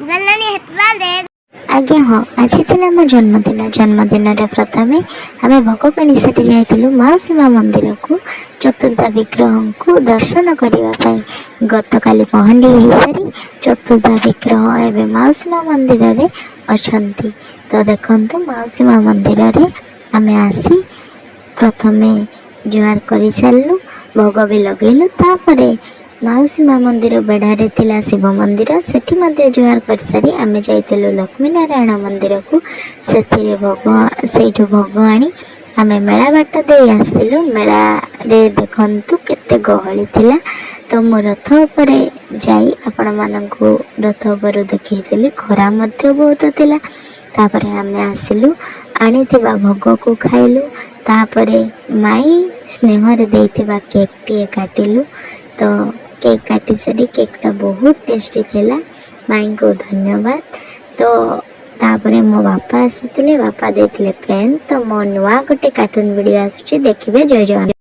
आज्ञा हाँ आज थे मो जन्मदिन प्रथम आम भोग किणी से जाइलु मौसी माँ मंदिर को चतुर्धा विग्रह को दर्शन करने गत काली पहंडी हो सारी चतुर्धा विग्रह एवं मौसी माँ मंदिर रे अछंती। तो देखु मौसी माँ मंदिर रे आम आसी प्रथम जुआर कर सारू भोग भी लगेलु तापरे मौसी माँ मंदिर बेढ़ारे थिला शिव मंदिर सेठी मध्य जुआर कर सारी आम जाइलु लक्ष्मी नारायण मंदिर को से भोग आनी आम मेला बाट दे आसिलु। मेला रे देखंतु केते गहली थिला। तो मो रथ उपर जाई आपण मानकु रथ उपर देखैली खरा मध्य बहुत थिला। तापरे आम आसिलु आनी थिबा भोग को खाइलु। तापरे माई स्नेह रे देइथिबा केक टी काटिलु। तो केक काटी सारी केकटा बहुत टेस्टी थिला। माई को धन्यवाद। तो तापरे मो बापा आसीथिले बापा देथिले पेन। तो मो नुआ गोटे कार्टून वीडियो आसुची देखिबे। जय जवान।